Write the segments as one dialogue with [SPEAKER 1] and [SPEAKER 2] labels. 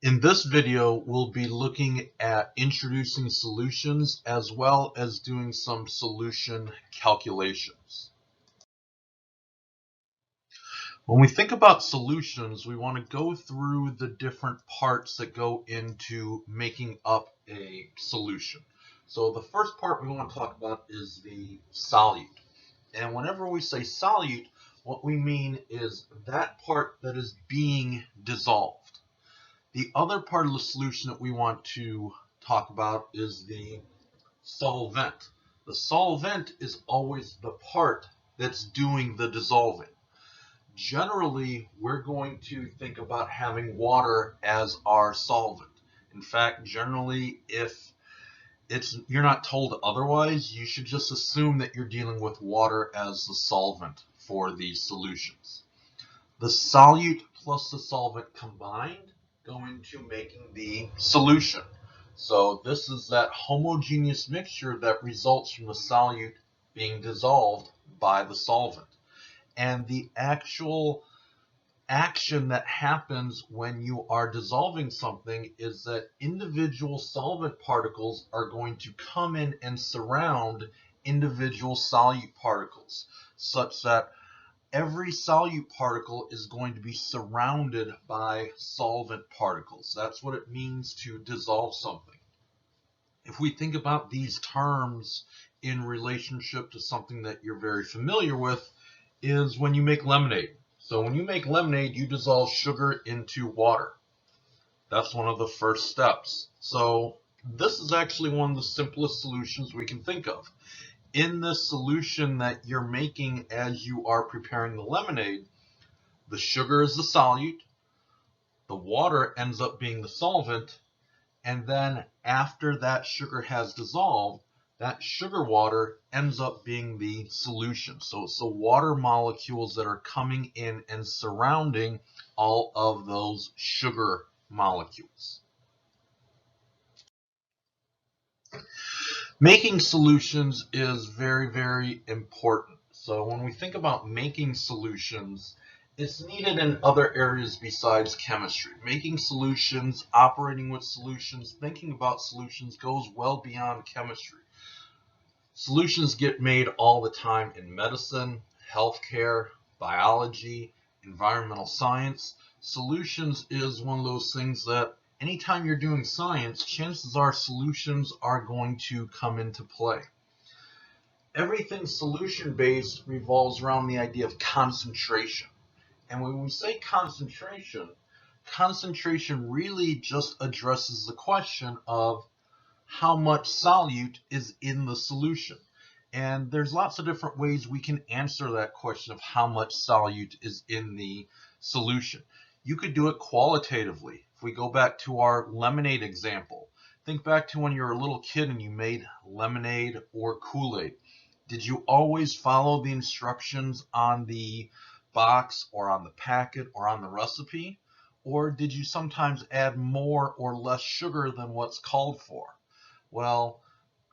[SPEAKER 1] In this video, we'll be looking at introducing solutions as well as doing some solution calculations. When we think about solutions, we want to go through the different parts that go into making up a solution. So the first part we want to talk about is the solute. And whenever we say solute, what we mean is that part that is being dissolved. The other part of the solution that we want to talk about is the solvent. The solvent is always the part that's doing the dissolving. Generally, we're going to think about having water as our solvent. In fact, generally, if you're not told otherwise, you should just assume that you're dealing with water as the solvent for these solutions. The solute plus the solvent combined go into making the solution. So this is that homogeneous mixture that results from the solute being dissolved by the solvent. And the actual action that happens when you are dissolving something is that individual solvent particles are going to come in and surround individual solute particles, such that every solute particle is going to be surrounded by solvent particles. That's what it means to dissolve something. If we think about these terms in relationship to something that you're very familiar with, is when you make lemonade. So when you make lemonade, you dissolve sugar into water. That's one of the first steps. So this is actually one of the simplest solutions we can think of. In the solution that you're making as you are preparing the lemonade, the sugar is the solute, the water ends up being the solvent, and then after that sugar has dissolved, that sugar water ends up being the solution. So it's the water molecules that are coming in and surrounding all of those sugar molecules. Making solutions is very, very important. So when we think about making solutions, it's needed in other areas besides chemistry. Making solutions, operating with solutions, thinking about solutions goes well beyond chemistry. Solutions get made all the time in medicine, healthcare, biology, environmental science. Solutions is one of those things that anytime you're doing science, chances are solutions are going to come into play. Everything solution-based revolves around the idea of concentration. And when we say concentration, concentration really just addresses the question of how much solute is in the solution. And there's lots of different ways we can answer that question of how much solute is in the solution. You could do it qualitatively. If we go back to our lemonade example, think back to when you were a little kid and you made lemonade or Kool-Aid. Did you always follow the instructions on the box or on the packet or on the recipe? Or did you sometimes add more or less sugar than what's called for? Well,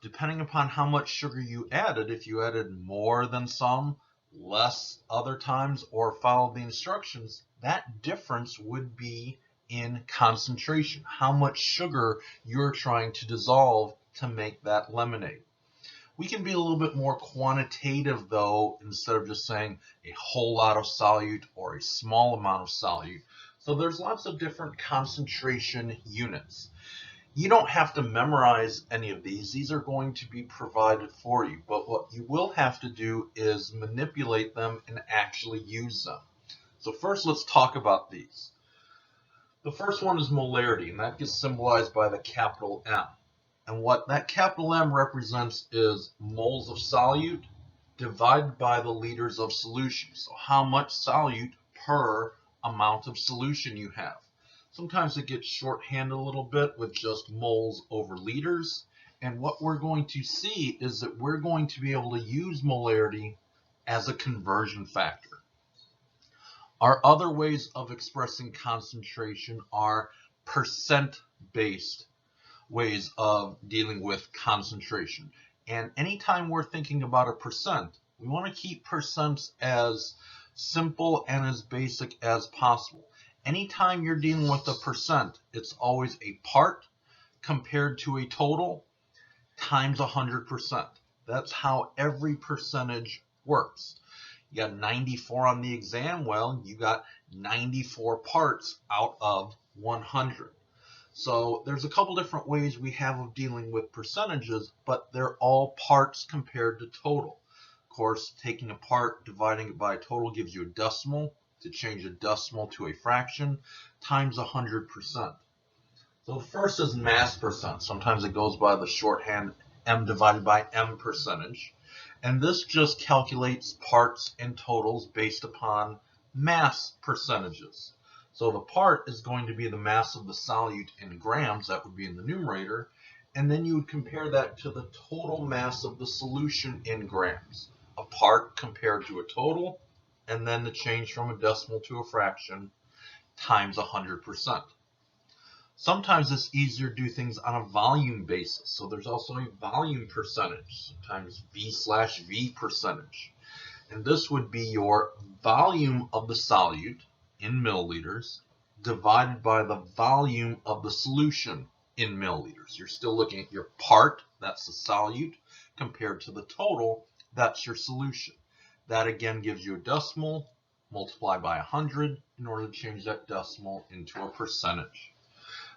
[SPEAKER 1] depending upon how much sugar you added, if you added more than some, less other times, or followed the instructions, that difference would be in concentration, how much sugar you're trying to dissolve to make that lemonade. We can be a little bit more quantitative though, instead of just saying a whole lot of solute or a small amount of solute. So there's lots of different concentration units. You don't have to memorize any of these. These are going to be provided for you. But what you will have to do is manipulate them and actually use them. So first, let's talk about these. The first one is molarity, and that gets symbolized by the capital M. And what that capital M represents is moles of solute divided by the liters of solution. So how much solute per amount of solution you have. Sometimes it gets shorthanded a little bit with just moles over liters. And what we're going to see is that we're going to be able to use molarity as a conversion factor. Our other ways of expressing concentration are percent-based ways of dealing with concentration. And anytime we're thinking about a percent, we want to keep percents as simple and as basic as possible. anytime you're dealing with a percent, it's always a part compared to a total times 100%. That's how every percentage works. You got 94 on the exam, well, you got 94 parts out of 100. So there's a couple different ways we have of dealing with percentages, but they're all parts compared to total. Of course, taking a part, dividing it by a total gives you a decimal. To change a decimal to a fraction, times 100%. So the first is mass percent. Sometimes it goes by the shorthand m divided by m percentage. And this just calculates parts and totals based upon mass percentages. So the part is going to be the mass of the solute in grams, that would be in the numerator, and then you would compare that to the total mass of the solution in grams. A part compared to a total, and then the change from a decimal to a fraction times 100%. Sometimes it's easier to do things on a volume basis. So there's also a volume percentage, sometimes V/V percentage. And this would be your volume of the solute in milliliters divided by the volume of the solution in milliliters. You're still looking at your part, that's the solute, compared to the total, that's your solution. That again gives you a decimal, multiply by 100 in order to change that decimal into a percentage.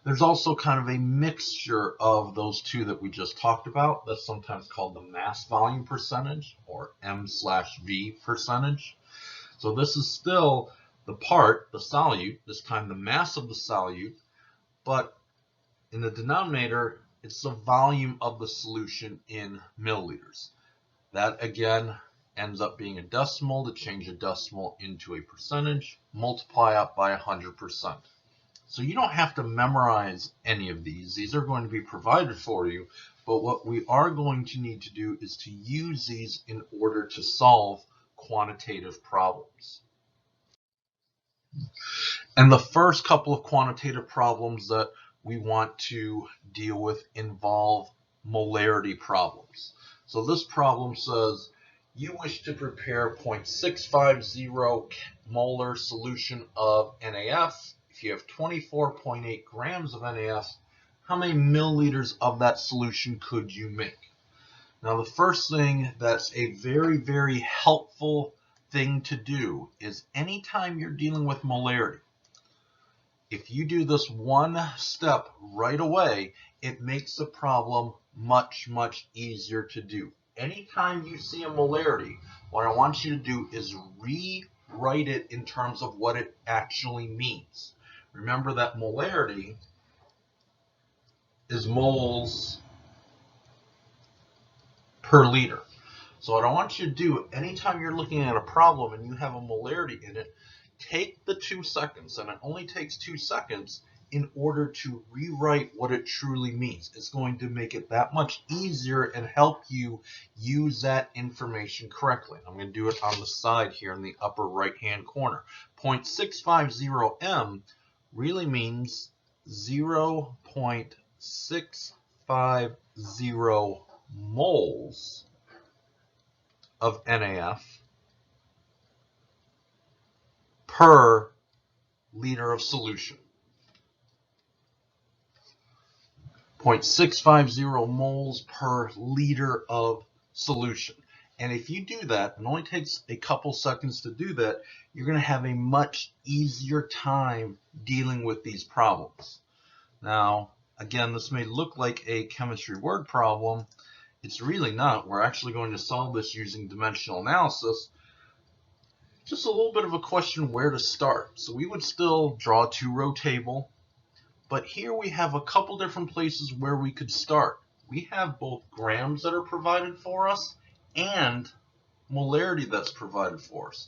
[SPEAKER 1] There's also kind of a mixture of those two that we just talked about. That's sometimes called the mass volume percentage, or M/V percentage. So this is still the part, the solute, this time the mass of the solute, but in the denominator, it's the volume of the solution in milliliters. That again ends up being a decimal. To change a decimal into a percentage, multiply up by 100%. So you don't have to memorize any of these. These are going to be provided for you, but what we are going to need to do is to use these in order to solve quantitative problems. And the first couple of quantitative problems that we want to deal with involve molarity problems. So this problem says you wish to prepare 0.650 molar solution of NaF. If you have 24.8 grams of NaF, how many milliliters of that solution could you make? Now the first thing that's a very, very helpful thing to do is anytime you're dealing with molarity, if you do this one step right away, it makes the problem much, much easier to do. Anytime you see a molarity, what I want you to do is rewrite it in terms of what it actually means. Remember that molarity is moles per liter. So what I want you to do, anytime you're looking at a problem and you have a molarity in it, take the 2 seconds, and it only takes 2 seconds, in order to rewrite what it truly means. It's going to make it that much easier and help you use that information correctly. I'm going to do it on the side here in the upper right hand corner. 0.650 m really means 0.650 moles of NaF per liter of solution. 0.650 moles per liter of solution. And if you do that, it only takes a couple seconds to do that, you're going to have a much easier time dealing with these problems. Now, again, this may look like a chemistry word problem. It's really not. We're actually going to solve this using dimensional analysis. Just a little bit of a question where to start. So we would still draw a 2-row table. But here we have a couple different places where we could start. We have both grams that are provided for us and molarity that's provided for us.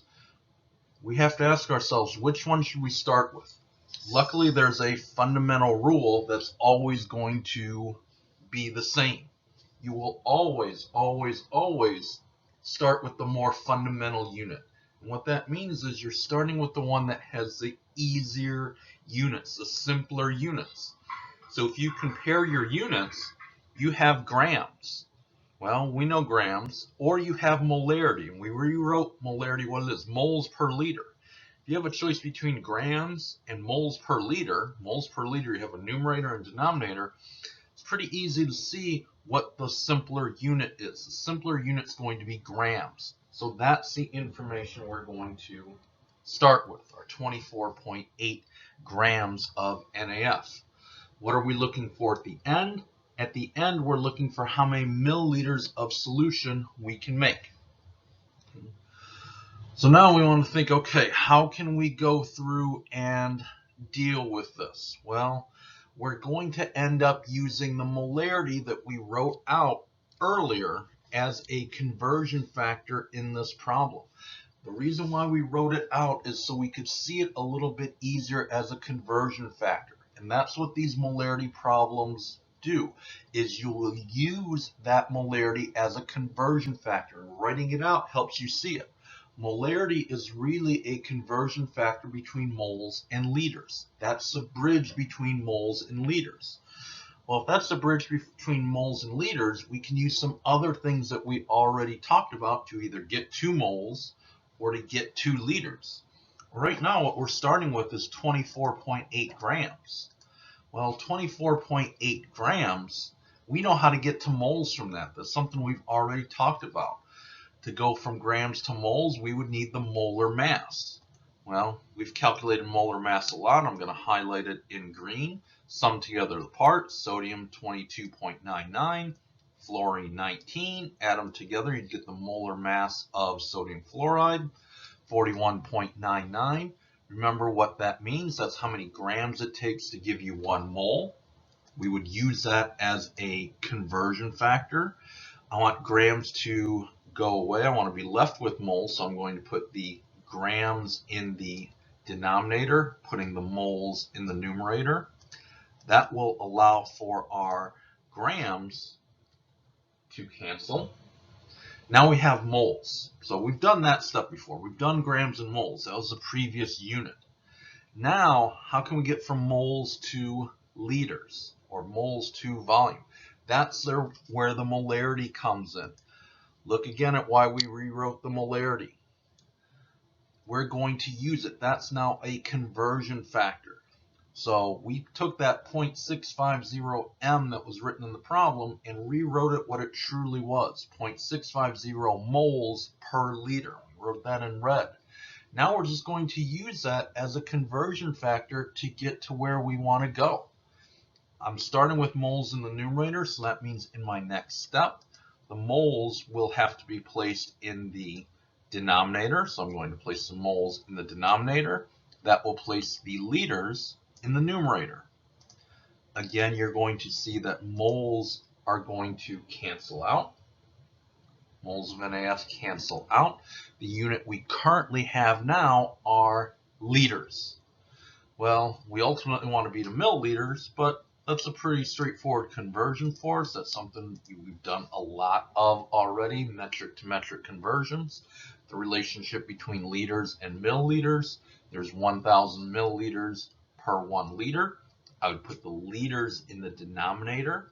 [SPEAKER 1] We have to ask ourselves, which one should we start with? Luckily, there's a fundamental rule that's always going to be the same. You will always, always, always start with the more fundamental unit. And what that means is you're starting with the one that has the easier units, the simpler units. So if you compare your units, you have grams. Well, we know grams, or you have molarity, and we rewrote molarity what it is, moles per liter. If you have a choice between grams and moles per liter, you have a numerator and denominator, it's pretty easy to see what the simpler unit is. The simpler unit is going to be grams. So that's the information we're going to start with, our 24.8 grams of NaF. What are we looking for at the end? At the end, we're looking for how many milliliters of solution we can make. So now we want to think, okay, how can we go through and deal with this? Well, we're going to end up using the molarity that we wrote out earlier as a conversion factor in this problem. The reason why we wrote it out is so we could see it a little bit easier as a conversion factor. And that's what these molarity problems do, is you will use that molarity as a conversion factor. And writing it out helps you see it. Molarity is really a conversion factor between moles and liters. That's the bridge between moles and liters. Well, if that's the bridge between moles and liters, we can use some other things that we already talked about to either get 2 moles or to get 2 liters. Right now, what we're starting with is 24.8 grams. Well, 24.8 grams, we know how to get to moles from that. That's something we've already talked about. To go from grams to moles, we would need the molar mass. Well, we've calculated molar mass a lot. I'm going to highlight it in green. Sum together the parts, sodium 22.99, fluorine 19. Add them together, you'd get the molar mass of sodium fluoride, 41.99. Remember what that means. That's how many grams it takes to give you 1 mole. We would use that as a conversion factor. I want grams to go away. I want to be left with moles, so I'm going to put the grams in the denominator, putting the moles in the numerator. That will allow for our grams to cancel. Now we have moles. So we've done that step before. We've done grams and moles. That was the previous unit. Now, how can we get from moles to liters or moles to volume? That's where the molarity comes in. Look again at why we rewrote the molarity. We're going to use it. That's now a conversion factor. So we took that 0.650 m that was written in the problem and rewrote it what it truly was, 0.650 moles per liter. We wrote that in red. Now we're just going to use that as a conversion factor to get to where we want to go. I'm starting with moles in the numerator, so that means in my next step, the moles will have to be placed in the denominator. So I'm going to place some moles in the denominator. That will place the liters in the numerator. Again, you're going to see that moles are going to cancel out. Moles of NaF cancel out. The unit we currently have now are liters. Well, we ultimately want to be to milliliters, but that's a pretty straightforward conversion for us. That's something we've done a lot of already, metric to metric conversions. The relationship between liters and milliliters, there's 1,000 milliliters per 1 liter. I would put the liters in the denominator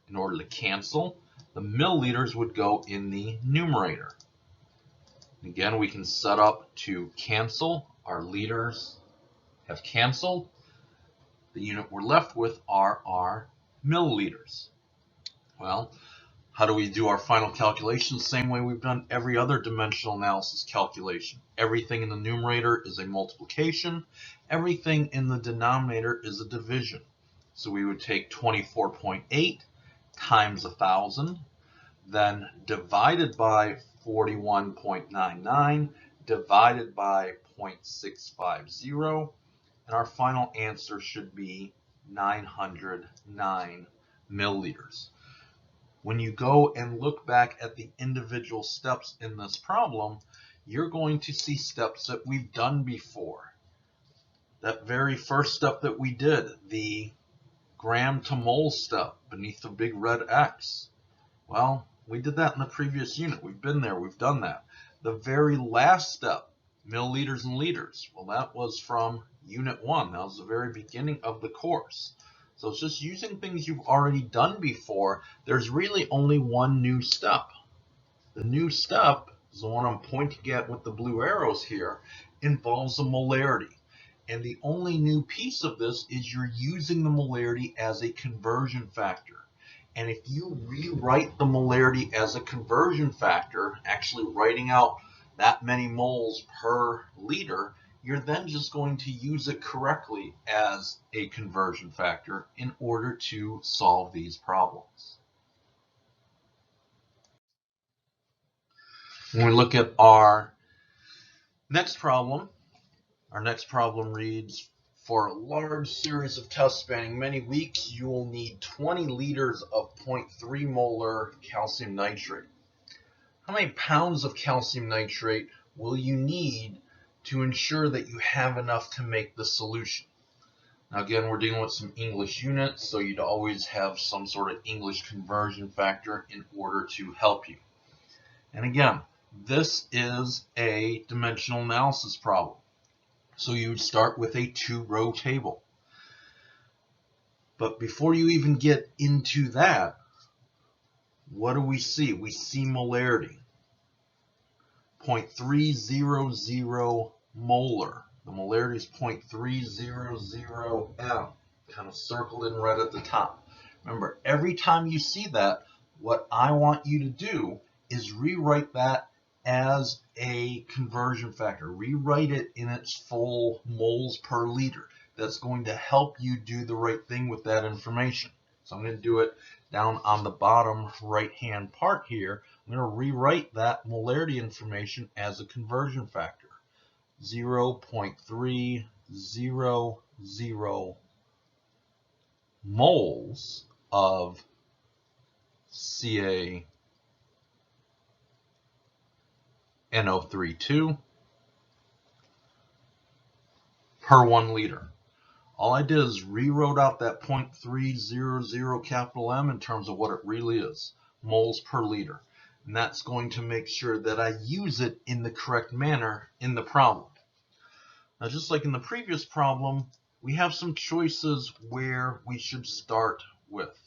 [SPEAKER 1] in order to cancel. The milliliters would go in the numerator. Again, we can set up to cancel. Our liters have canceled. The unit we're left with are our milliliters. Well, how do we do our final calculation? Same way we've done every other dimensional analysis calculation. Everything in the numerator is a multiplication. Everything in the denominator is a division. So we would take 24.8 times 1,000, then divided by 41.99, divided by 0.650, and our final answer should be 909 milliliters. When you go and look back at the individual steps in this problem, you're going to see steps that we've done before. That very first step that we did, the gram to mole step beneath the big red X. Well, we did that in the previous unit. We've been there. We've done that. The very last step, milliliters and liters. Well, that was from Unit 1. That was the very beginning of the course. So it's just using things you've already done before. There's really only one new step. The new step is the one I'm pointing at with the blue arrows here, involves a molarity. And the only new piece of this is you're using the molarity as a conversion factor. And if you rewrite the molarity as a conversion factor, actually writing out that many moles per liter, you're then just going to use it correctly as a conversion factor in order to solve these problems. When we look at our next problem reads, for a large series of tests spanning many weeks, you will need 20 liters of 0.3 molar calcium nitrate. How many pounds of calcium nitrate will you need to ensure that you have enough to make the solution? Now again, we're dealing with some English units, so you'd always have some sort of English conversion factor in order to help you. And again, this is a dimensional analysis problem. So you would start with a 2-row table. But before you even get into that, what do we see? We see molarity. 0.300 molar. The molarity is 0.300 m, kind of circled in red at the top. Remember, every time you see that, what I want you to do is rewrite that as a conversion factor. Rewrite it in its full moles per liter. That's going to help you do the right thing with that information. So I'm going to do it down on the bottom right-hand part here. I'm going to rewrite that molarity information as a conversion factor. 0.300 moles of CaNO32 per 1 liter. All I did is rewrote out that 0.300 capital M in terms of what it really is, moles per liter. And that's going to make sure that I use it in the correct manner in the problem. Now, just like in the previous problem, we have some choices where we should start with.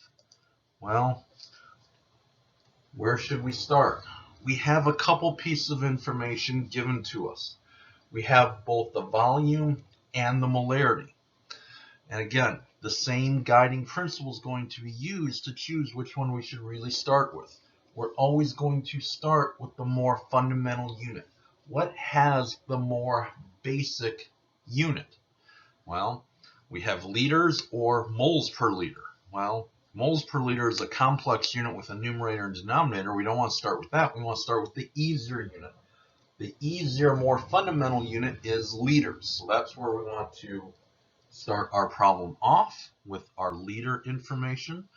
[SPEAKER 1] Well, where should we start? We have a couple pieces of information given to us. We have both the volume and the molarity. And again, the same guiding principle is going to be used to choose which one we should really start with. We're always going to start with the more fundamental unit. What has the more basic unit? Well, we have liters or moles per liter. Well, moles per liter is a complex unit with a numerator and denominator. We don't want to start with that. We want to start with the easier unit. The easier, more fundamental unit is liters. So that's where we want to start our problem off with our liter information.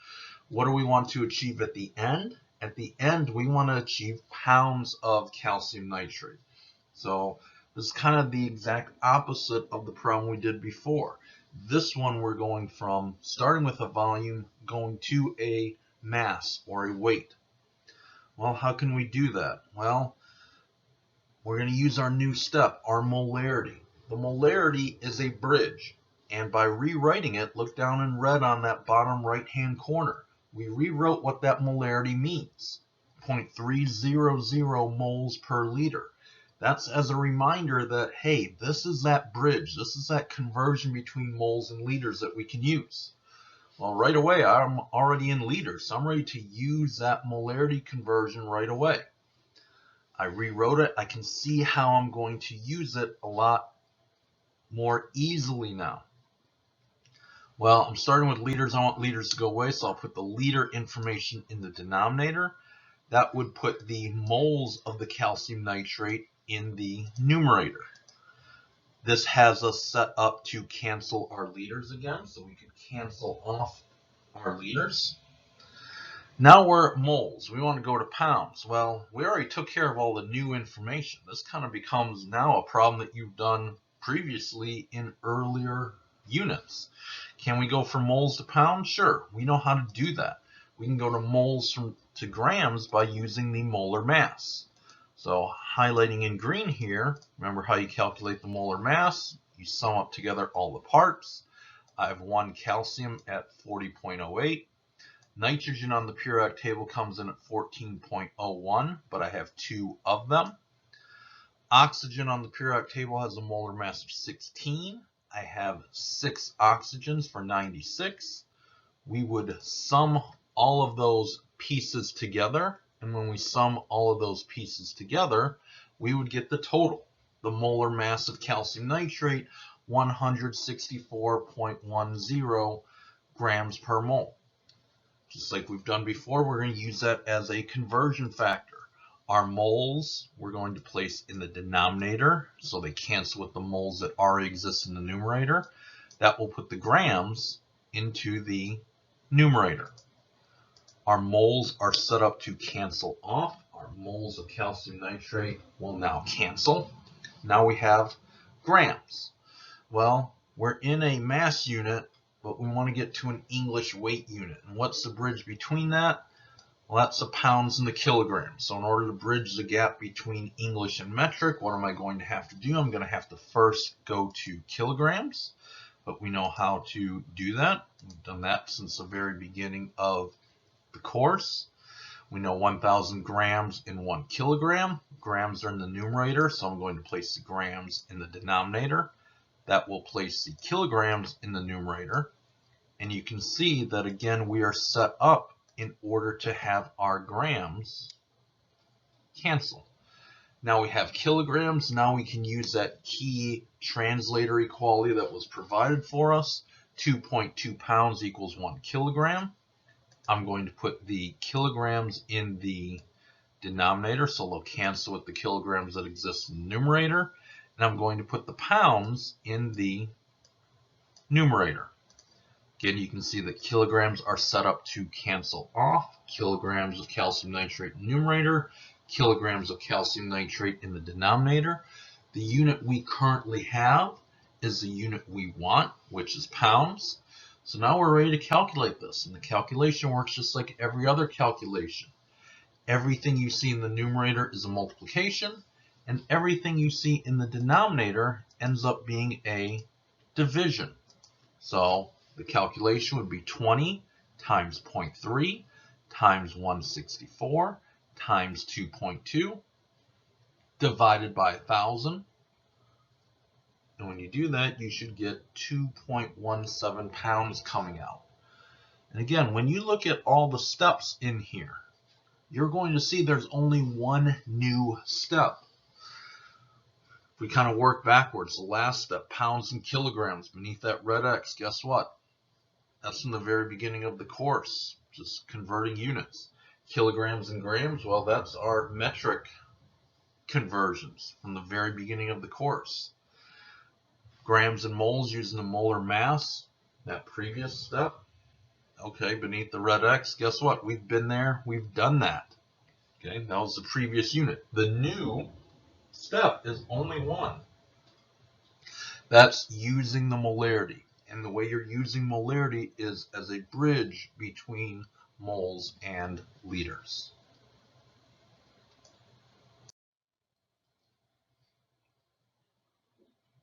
[SPEAKER 1] What do we want to achieve at the end? At the end, we want to achieve pounds of calcium nitrate. So this is kind of the exact opposite of the problem we did before. This one we're going from starting with a volume going to a mass or a weight. Well, how can we do that? Well, we're going to use our new step, our molarity. The molarity is a bridge. And by rewriting it, look down in red on that bottom right-hand corner. We rewrote what that molarity means. 0.300 moles per liter. That's as a reminder that, hey, this is that bridge. This is that conversion between moles and liters that we can use. Well, right away, I'm already in liters, so I'm ready to use that molarity conversion right away. I rewrote it. I can see how I'm going to use it a lot more easily now. Well, I'm starting with liters. I want liters to go away, so I'll put the liter information in the denominator. That would put the moles of the calcium nitrate in the numerator. This has us set up to cancel our liters again, so we could cancel off our liters. Now we're at moles. We want to go to pounds. Well, we already took care of all the new information. This kind of becomes now a problem that you've done previously in earlier units. Can we go from moles to pounds? Sure, we know how to do that. We can go to moles to grams by using the molar mass. So highlighting in green here, remember how you calculate the molar mass? You sum up together all the parts. I have 1 calcium at 40.08. Nitrogen on the periodic table comes in at 14.01, but I have 2 of them. Oxygen on the periodic table has a molar mass of 16. I have 6 oxygens for 96. We would sum all of those pieces together, and when we sum all of those pieces together, we would get the total. The molar mass of calcium nitrate, 164.10 grams per mole. Just like we've done before, we're going to use that as a conversion factor. Our moles we're going to place in the denominator, so they cancel with the moles that already exist in the numerator. That will put the grams into the numerator. Our moles are set up to cancel off. Our moles of calcium nitrate will now cancel. Now we have grams. Well, we're in a mass unit, but we want to get to an English weight unit. And what's the bridge between that? Well, that's the pounds and the kilograms. So in order to bridge the gap between English and metric, what am I going to have to do? I'm going to have to first go to kilograms, but we know how to do that. We've done that since the very beginning of the course. We know 1,000 grams in 1 kilogram. Grams are in the numerator, so I'm going to place the grams in the denominator. That will place the kilograms in the numerator. And you can see that again we are set up in order to have our grams cancel. Now we have kilograms. Now we can use that key translator equality that was provided for us. 2.2 pounds equals 1 kilogram. I'm going to put the kilograms in the denominator, so they'll cancel with the kilograms that exist in the numerator. And I'm going to put the pounds in the numerator. Again, you can see that kilograms are set up to cancel off. Kilograms of calcium nitrate in the numerator, kilograms of calcium nitrate in the denominator. The unit we currently have is the unit we want, which is pounds. So now we're ready to calculate this. And the calculation works just like every other calculation. Everything you see in the numerator is a multiplication, and everything you see in the denominator ends up being a division. So the calculation would be 20 times 0.3 times 164 times 2.2 divided by 1,000. And when you do that, you should get 2.17 pounds coming out. And again, when you look at all the steps in here, you're going to see there's only one new step. If we kind of work backwards, the last step, pounds and kilograms, beneath that red X, guess what? That's from the very beginning of the course, just converting units. Kilograms and grams, well, that's our metric conversions from the very beginning of the course. Grams and moles using the molar mass, that previous step. Okay, beneath the red X, guess what? We've been there, we've done that. Okay, that was the previous unit. The new step is only one. That's using the molarity. And the way you're using molarity is as a bridge between moles and liters.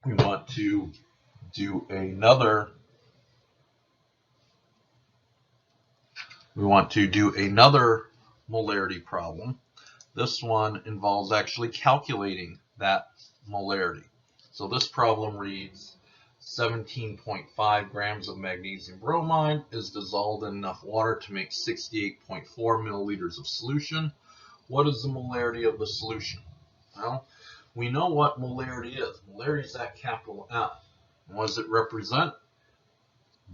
[SPEAKER 1] We want to do another molarity problem. This one involves actually calculating that molarity. So this problem reads 17.5 grams of magnesium bromide is dissolved in enough water to make 68.4 milliliters of solution. What is the molarity of the solution? Well, we know what molarity is. Molarity is that capital M. And what does it represent?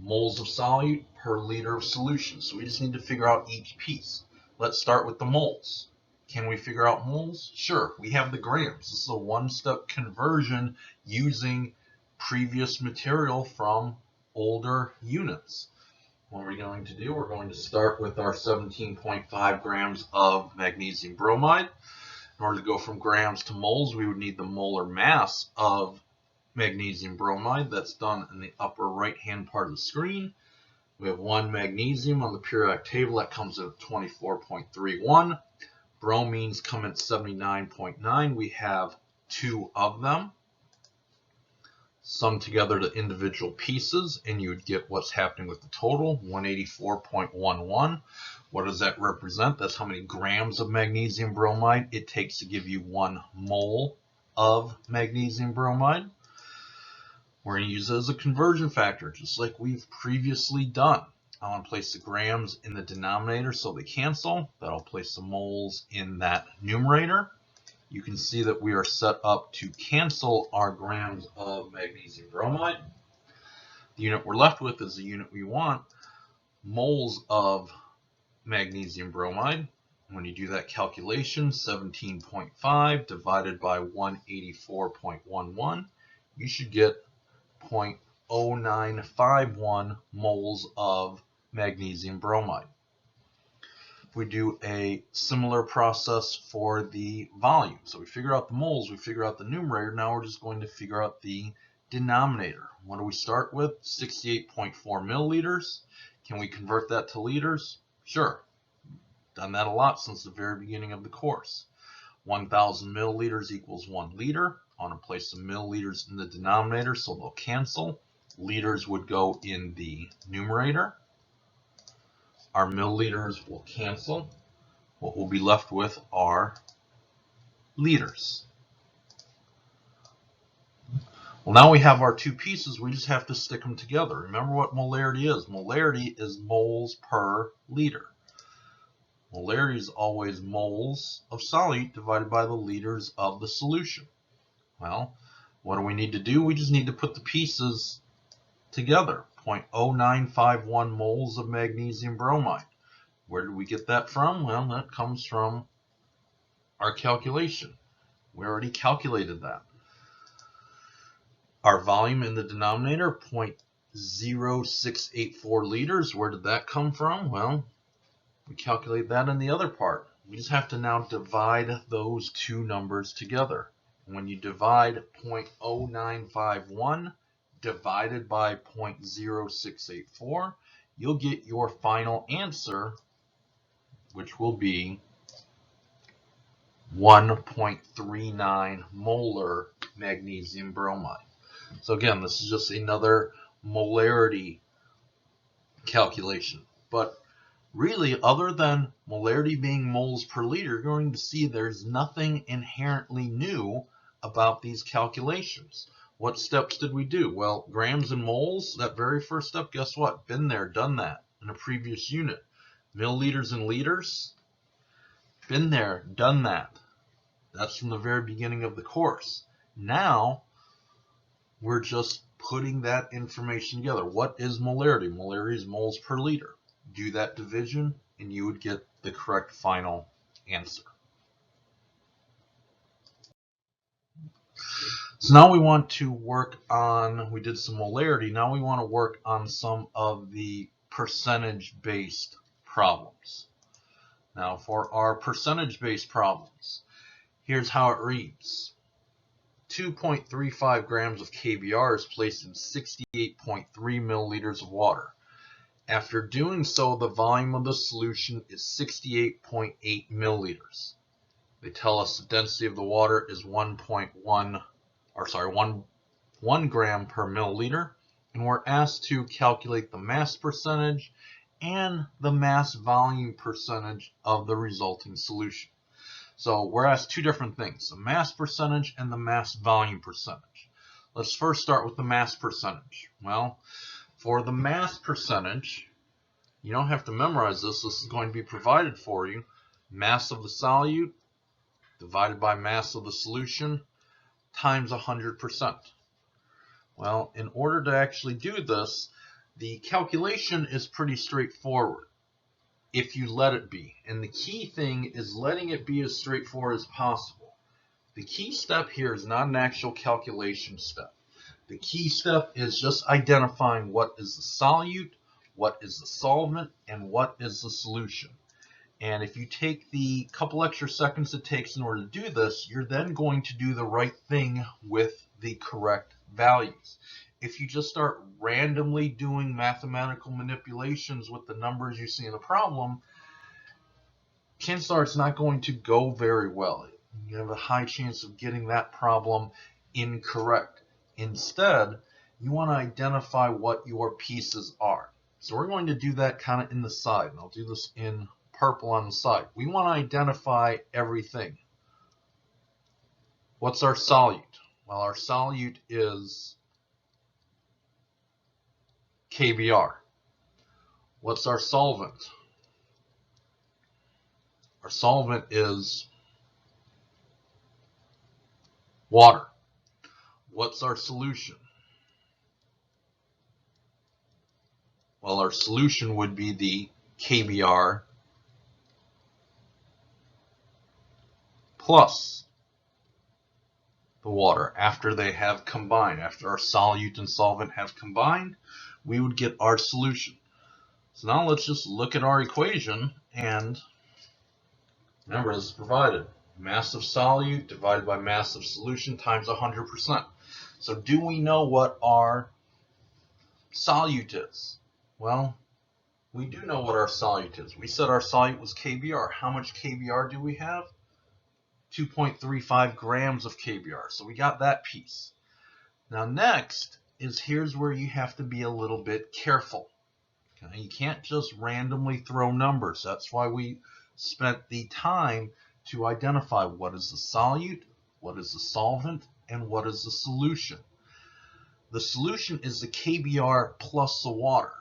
[SPEAKER 1] Moles of solute per liter of solution. So we just need to figure out each piece. Let's start with the moles. Can we figure out moles? Sure, we have the grams. This is a one-step conversion using previous material from older units. What are we going to do? We're going to start with our 17.5 grams of magnesium bromide. In order to go from grams to moles, we would need the molar mass of magnesium bromide. That's done in the upper right-hand part of the screen. We have 1 magnesium on the periodic table. That comes at 24.31. Bromines come at 79.9. We have 2 of them. Sum together the individual pieces, and you would get what's happening with the total, 184.11. What does that represent? That's how many grams of magnesium bromide it takes to give you 1 mole of magnesium bromide. We're going to use it as a conversion factor, just like we've previously done. I want to place the grams in the denominator so they cancel. That'll place the moles in that numerator. You can see that we are set up to cancel our grams of magnesium bromide. The unit we're left with is the unit we want, moles of magnesium bromide. When you do that calculation, 17.5 divided by 184.11, you should get 0.0951 moles of magnesium bromide. We do a similar process for the volume. So we figure out the moles, we figure out the numerator. Now we're just going to figure out the denominator. What do we start with? 68.4 milliliters. Can we convert that to liters? Sure. Done that a lot since the very beginning of the course. 1,000 milliliters equals 1 liter. I want to place some milliliters in the denominator so they'll cancel. Liters would go in the numerator. Our milliliters will cancel. What we'll be left with are liters. Well, now we have our two pieces. We just have to stick them together. Remember what molarity is. Molarity is moles per liter. Molarity is always moles of solute divided by the liters of the solution. Well, what do we need to do? We just need to put the pieces together. 0.0951 moles of magnesium bromide. Where did we get that from? Well, that comes from our calculation. We already calculated that. Our volume in the denominator, 0.0684 liters. Where did that come from? Well, we calculate that in the other part. We just have to now divide those two numbers together. When you divide 0.0951 divided by 0.0684, you'll get your final answer, which will be 1.39 molar magnesium bromide. So again, this is just another molarity calculation. But really, other than molarity being moles per liter, you're going to see there's nothing inherently new about these calculations. What steps did we do? Well, grams and moles, that very first step, guess what? Been there, done that in a previous unit. Milliliters and liters, been there, done that. That's from the very beginning of the course. Now, we're just putting that information together. What is molarity? Molarity is moles per liter. Do that division, and you would get the correct final answer. So now we want to work on, we did some molarity, now we want to work on some of the percentage-based problems. Now for our percentage-based problems, here's how it reads. 2.35 grams of KBr is placed in 68.3 milliliters of water. After doing so, the volume of the solution is 68.8 milliliters. They tell us the density of the water is 1 gram per milliliter, and we're asked to calculate the mass percentage and the mass volume percentage of the resulting solution. So we're asked two different things, the mass percentage and the mass volume percentage. Let's first start with the mass percentage. Well, for the mass percentage, you don't have to memorize this. This is going to be provided for you. Mass of the solute divided by mass of the solution times 100%. Well, in order to actually do this, the calculation is pretty straightforward if you let it be. And the key thing is letting it be as straightforward as possible. The key step here is not an actual calculation step. The key step is just identifying what is the solute, what is the solvent, and what is the solution. And if you take the couple extra seconds it takes in order to do this, you're then going to do the right thing with the correct values. If you just start randomly doing mathematical manipulations with the numbers you see in the problem, chances are it's not going to go very well. You have a high chance of getting that problem incorrect. Instead, you want to identify what your pieces are. So we're going to do that kind of in the side, and I'll do this in purple on the side. We want to identify everything. What's our solute? Well, our solute is KBr. What's our solvent? Our solvent is water. What's our solution? Well, our solution would be the KBr plus the water. After they have combined, after our solute and solvent have combined, we would get our solution. So now let's just look at our equation, and remember, this is provided. Mass of solute divided by mass of solution times 100%. So do we know what our solute is? Well, we do know what our solute is. We said our solute was KBr. How much KBr do we have? 2.35 grams of KBr. So we got that piece. Now next is here's where you have to be a little bit careful. Okay? You can't just randomly throw numbers. That's why we spent the time to identify what is the solute, what is the solvent, and what is the solution. The solution is the KBr plus the water.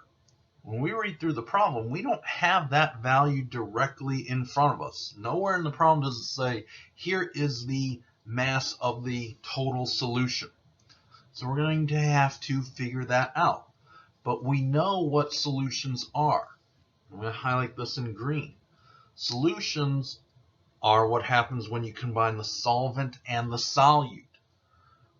[SPEAKER 1] When we read through the problem, we don't have that value directly in front of us. Nowhere in the problem does it say, here is the mass of the total solution. So we're going to have to figure that out. But we know what solutions are. I'm going to highlight this in green. Solutions are what happens when you combine the solvent and the solute.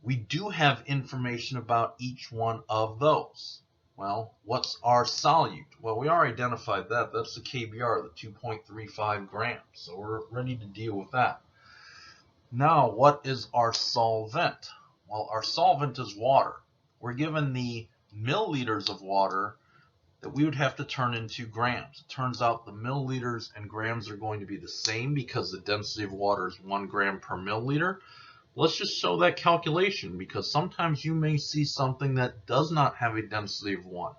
[SPEAKER 1] We do have information about each one of those. Well, what's our solute? Well, we already identified that. That's the KBr, the 2.35 grams. So we're ready to deal with that. Now, what is our solvent? Well, our solvent is water. We're given the milliliters of water that we would have to turn into grams. It turns out the milliliters and grams are going to be the same because the density of water is 1 gram per milliliter. Let's just show that calculation, because sometimes you may see something that does not have a density of 1.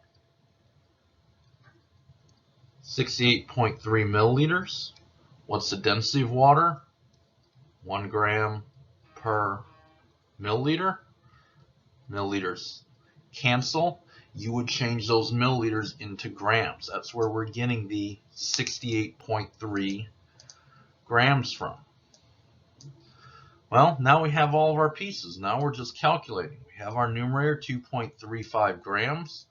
[SPEAKER 1] 68.3 milliliters. What's the density of water? 1 gram per milliliter. Milliliters cancel. You would change those milliliters into grams. That's where we're getting the 68.3 grams from. Well, now we have all of our pieces. Now we're just calculating. We have our numerator, 2.35 grams.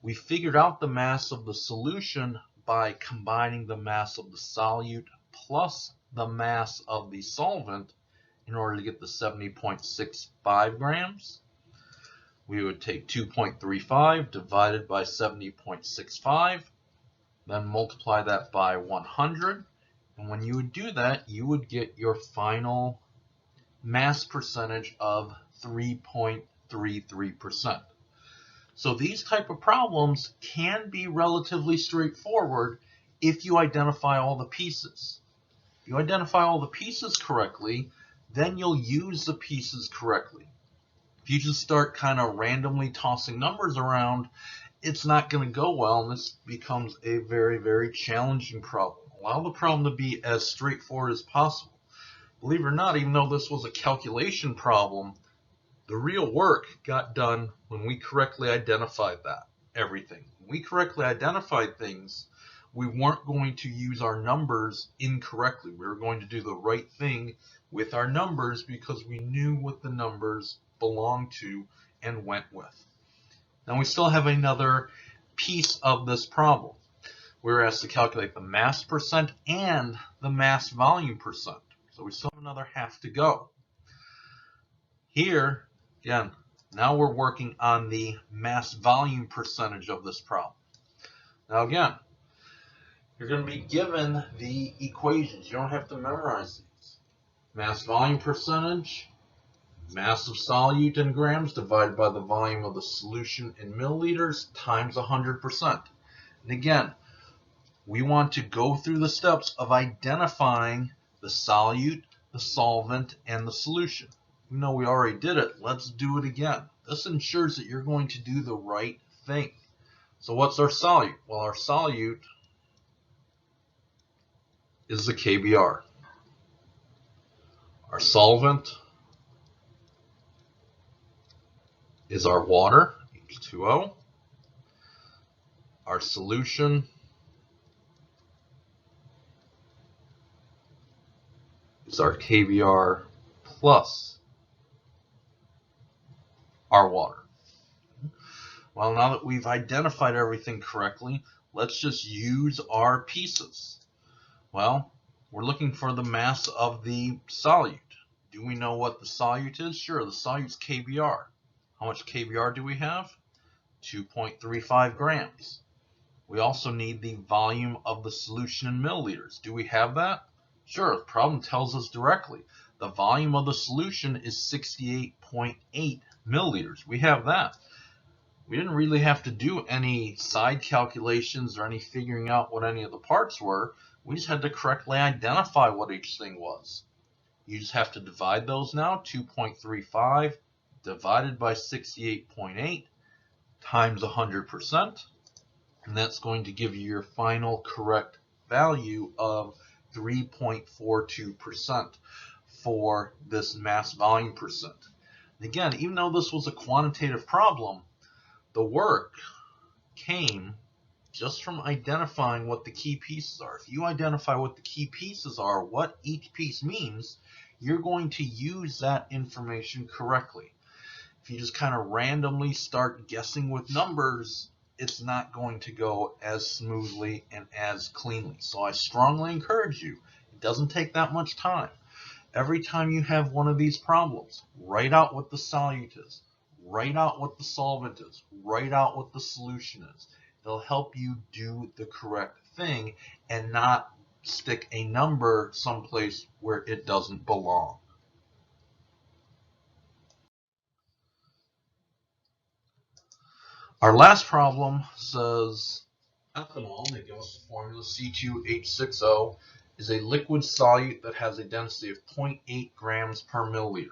[SPEAKER 1] We figured out the mass of the solution by combining the mass of the solute plus the mass of the solvent in order to get the 70.65 grams. We would take 2.35 divided by 70.65, then multiply that by 100. And when you would do that, you would get your final mass percentage of 3.33%. So these type of problems can be relatively straightforward if you identify all the pieces. If you identify all the pieces correctly, then you'll use the pieces correctly. If you just start kind of randomly tossing numbers around, it's not going to go well, and this becomes a very, very challenging problem. Allow the problem to be as straightforward as possible. Believe it or not, even though this was a calculation problem, the real work got done when we correctly identified everything. When we correctly identified things, we weren't going to use our numbers incorrectly. We were going to do the right thing with our numbers because we knew what the numbers belonged to and went with. Now we still have another piece of this problem. We're asked to calculate the mass percent and the mass volume percent. So we still have another half to go. Here, again, now we're working on the mass volume percentage of this problem. Now again, you're going to be given the equations. You don't have to memorize these. Mass volume percentage, mass of solute in grams divided by the volume of the solution in milliliters times 100%. And again, we want to go through the steps of identifying the solute, the solvent, and the solution. Even though we already did it, let's do it again. This ensures that you're going to do the right thing. So what's our solute? Well, our solute is the KBr. Our solvent is our water, H2O. Our solution is our KBr plus our water. Well, now that we've identified everything correctly, let's just use our pieces. Well, we're looking for the mass of the solute. Do we know what the solute is? Sure, the solute's KBr. How much KBr do we have? 2.35 grams. We also need the volume of the solution in milliliters. Do we have that? Sure, the problem tells us directly. The volume of the solution is 68.8 milliliters. We have that. We didn't really have to do any side calculations or any figuring out what any of the parts were. We just had to correctly identify what each thing was. You just have to divide those now. 2.35 divided by 68.8 times 100%. And that's going to give you your final correct value of 3.42% for this mass volume percent. And again, even though this was a quantitative problem, the work came just from identifying what the key pieces are. If you identify what the key pieces are, what each piece means, you're going to use that information correctly. If you just kind of randomly start guessing with numbers, it's not going to go as smoothly and as cleanly. So I strongly encourage you, it doesn't take that much time. Every time you have one of these problems, write out what the solute is, write out what the solvent is, write out what the solution is. It'll help you do the correct thing and not stick a number someplace where it doesn't belong. Our last problem says ethanol, they give us the formula C2H6O, is a liquid solute that has a density of 0.8 grams per milliliter.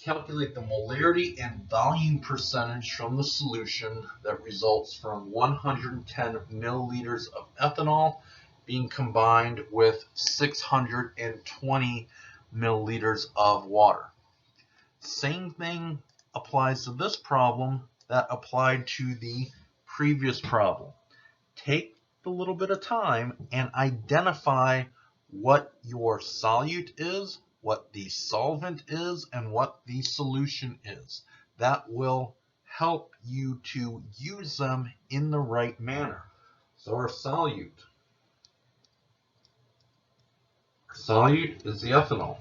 [SPEAKER 1] Calculate the molarity and volume percentage from the solution that results from 110 milliliters of ethanol being combined with 620 milliliters of water. Same thing applies to this problem that applied to the previous problem. Take the little bit of time and identify what your solute is, what the solvent is, and what the solution is. That will help you to use them in the right manner. So our solute is the ethanol.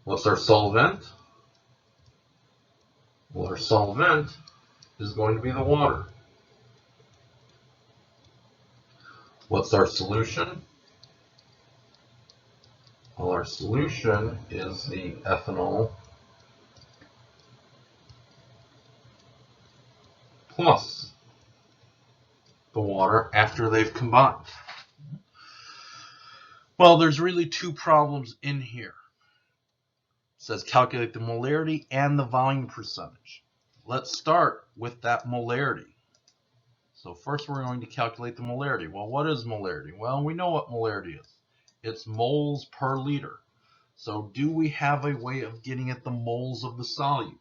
[SPEAKER 1] What's our solvent? Well, our solvent is going to be the water. What's our solution? Well, our solution is the ethanol plus the water after they've combined. Well, there's really two problems in here. It says calculate the molarity and the volume percentage. Let's start with that molarity. So first we're going to calculate the molarity. Well, what is molarity? Well, we know what molarity is. It's moles per liter. So do we have a way of getting at the moles of the solute?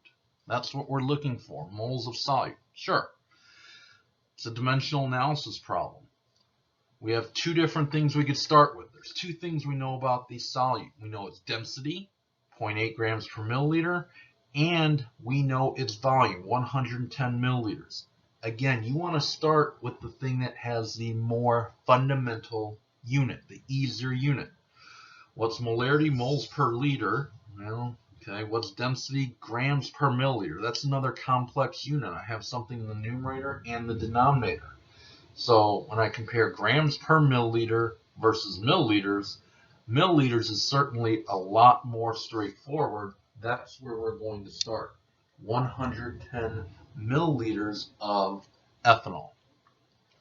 [SPEAKER 1] That's what we're looking for, moles of solute. Sure. It's a dimensional analysis problem. We have two different things we could start with. There's two things we know about the solute. We know its density, 0.8 grams per milliliter, and we know its volume, 110 milliliters. Again, you want to start with the thing that has the more fundamental unit, the easier unit. What's molarity? Moles per liter. Well, okay. What's density? Grams per milliliter. That's another complex unit. I have something in the numerator and the denominator. So when I compare grams per milliliter versus milliliters, milliliters is certainly a lot more straightforward. That's where we're going to start. 110 milliliters of ethanol.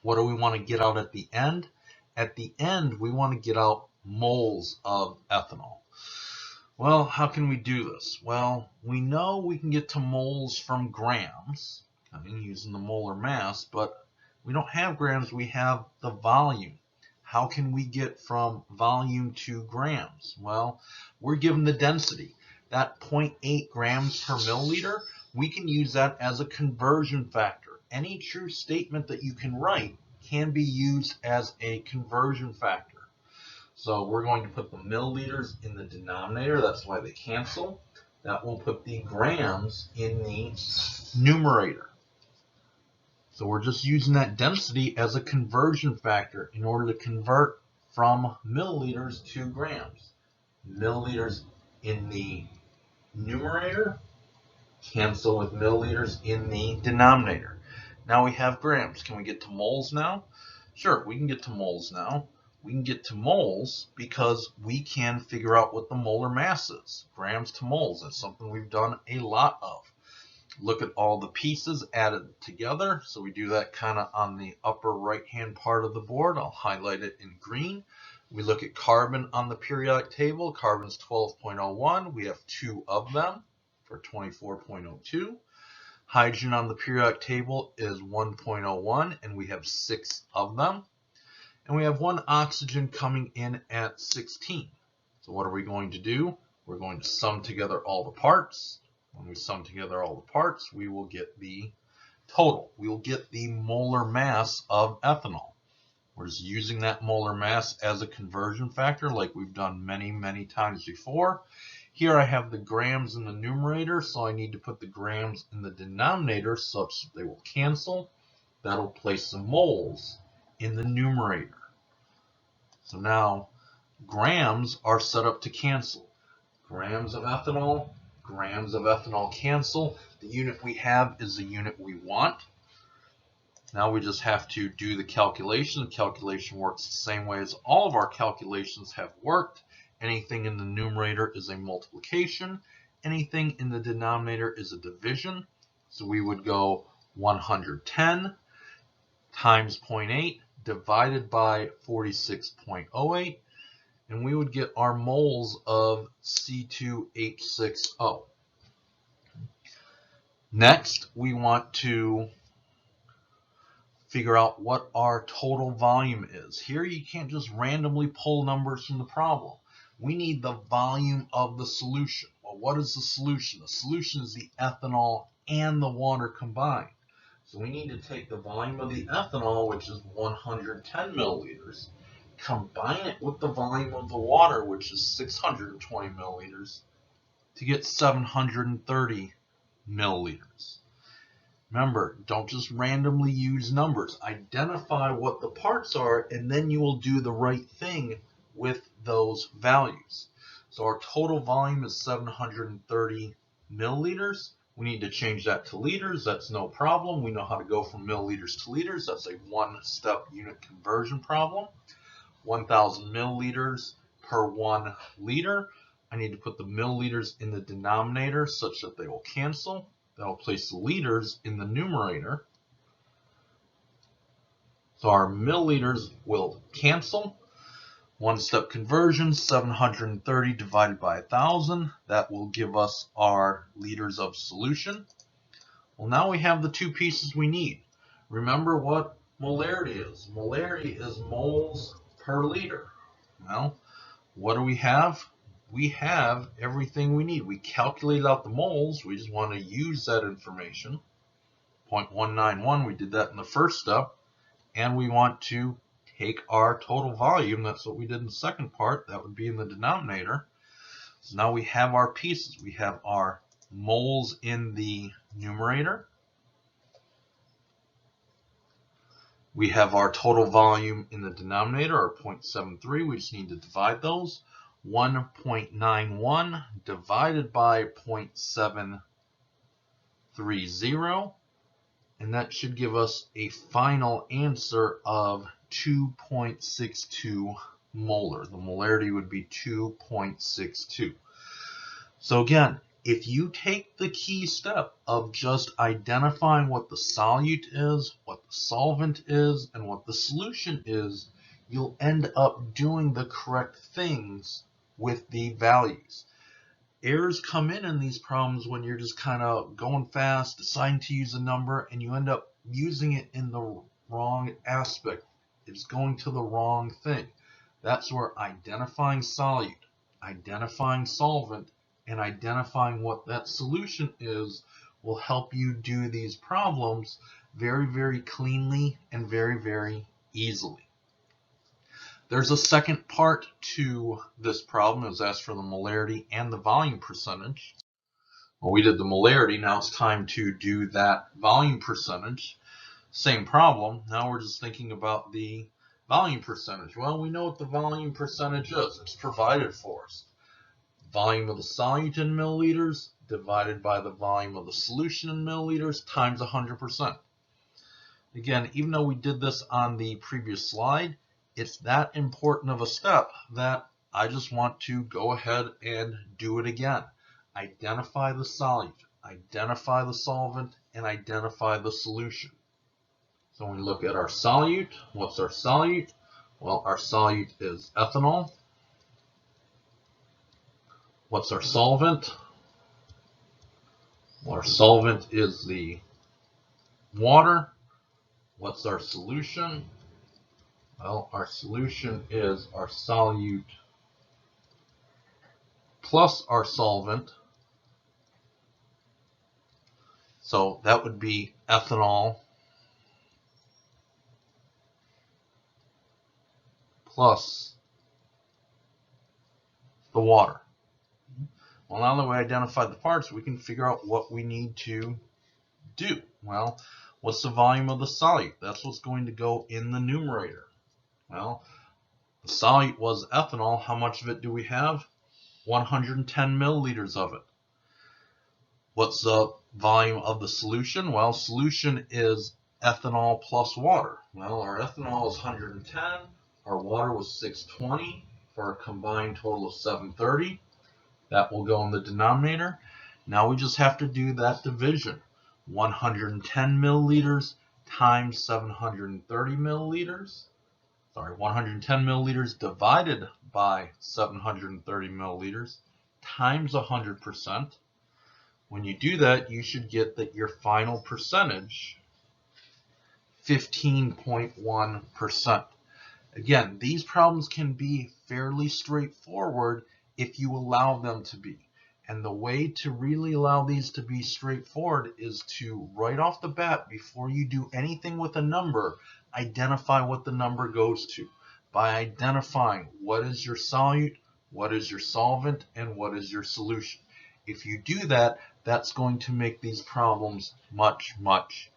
[SPEAKER 1] What do we want to get out at the end? At the end, we want to get out moles of ethanol. Well, how can we do this? Well, we know we can get to moles from grams, using the molar mass, but we don't have grams, we have the volume. How can we get from volume to grams? Well, we're given the density. that 0.8 grams per milliliter, we can use that as a conversion factor. Any true statement that you can write can be used as a conversion factor. So we're going to put the milliliters in the denominator. That's why they cancel. That will put the grams in the numerator. So we're just using that density as a conversion factor in order to convert from milliliters to grams. Milliliters in the numerator cancel with milliliters in the denominator. Now we have grams. Can we get to moles now? Sure, we can get to moles now. We can get to moles because we can figure out what the molar mass is. Grams to moles. That's something we've done a lot of. Look at all the pieces added together. So we do that kind of on the upper right hand part of the board. I'll highlight it in green. We look at carbon on the periodic table. Carbon's 12.01. We have 2 of them for 24.02. Hydrogen on the periodic table is 1.01, and we have 6 of them. And we have 1 oxygen coming in at 16. So what are we going to do? We're going to sum together all the parts. When we sum together all the parts, we will get the total. We will get the molar mass of ethanol. We're just using that molar mass as a conversion factor like we've done many, many times before. Here I have the grams in the numerator, so I need to put the grams in the denominator such that they will cancel. That'll place the moles in the numerator. So now grams are set up to cancel. Grams of ethanol cancel. The unit we have is the unit we want. Now we just have to do the calculation. The calculation works the same way as all of our calculations have worked. Anything in the numerator is a multiplication. Anything in the denominator is a division. So we would go 110 times 0.8 divided by 46.08. And we would get our moles of C2H6O. Next, we want to figure out what our total volume is. Here you can't just randomly pull numbers from the problem. We need the volume of the solution. Well, what is the solution? The solution is the ethanol and the water combined. So we need to take the volume of the ethanol, which is 110 milliliters, combine it with the volume of the water, which is 620 milliliters, to get 730 milliliters. Remember, don't just randomly use numbers. Identify what the parts are, and then you will do the right thing with those values. So our total volume is 730 milliliters. We need to change that to liters. That's no problem. We know how to go from milliliters to liters. That's a one-step unit conversion problem. 1,000 milliliters per 1 liter. I need to put the milliliters in the denominator such that they will cancel. That'll place the liters in the numerator. So our milliliters will cancel. One-step conversion, 730 divided by 1,000. That will give us our liters of solution. Well, now we have the 2 pieces we need. Remember what molarity is. Molarity is moles per liter. Well, what do we have? We have everything we need. We calculated out the moles. We just want to use that information. 0.191, we did that in the first step. And we want to take our total volume. That's what we did in the second part. That would be in the denominator. So now we have our pieces. We have our moles in the numerator. We have our total volume in the denominator, or 0.73. We just need to divide those. 1.91 divided by 0.730, and that should give us a final answer of 2.62 molar. The molarity would be 2.62. So again, if you take the key step of just identifying what the solute is, what the solvent is, and what the solution is, you'll end up doing the correct things with the values. Errors come in these problems when you're just kind of going fast, deciding to use a number, and you end up using it in the wrong aspect. It's going to the wrong thing. That's where identifying solute, identifying solvent, and identifying what that solution is will help you do these problems very, very cleanly and very, very easily. There's a second part to this problem. It was asked for the molarity and the volume percentage. Well, we did the molarity. Now it's time to do that volume percentage. Same problem. Now we're just thinking about the volume percentage. Well, we know what the volume percentage is. It's provided for us. Volume of the solute in milliliters divided by the volume of the solution in milliliters times 100%. Again, even though we did this on the previous slide, it's that important of a step that I just want to go ahead and do it again. Identify the solute, identify the solvent, and identify the solution. So when we look at our solute, what's our solute? Well, our solute is ethanol. What's our solvent? Well, our solvent is the water. What's our solution? Well, our solution is our solute plus our solvent. So that would be ethanol plus the water. Well, now that we identified the parts, we can figure out what we need to do. Well, what's the volume of the solute? That's what's going to go in the numerator. Well, the solute was ethanol. How much of it do we have? 110 milliliters of it. What's the volume of the solution? Well, solution is ethanol plus water. Well, our ethanol is 110. Our water was 620 for a combined total of 730. That will go in the denominator. Now we just have to do that division. 110 milliliters times 730 milliliters. 110 milliliters divided by 730 milliliters times 100%. When you do that, you should get that your final percentage, 15.1%. Again, these problems can be fairly straightforward if you allow them to be. And the way to really allow these to be straightforward is to, right off the bat, before you do anything with a number, identify what the number goes to by identifying what is your solute, what is your solvent, and what is your solution. If you do that, that's going to make these problems much, much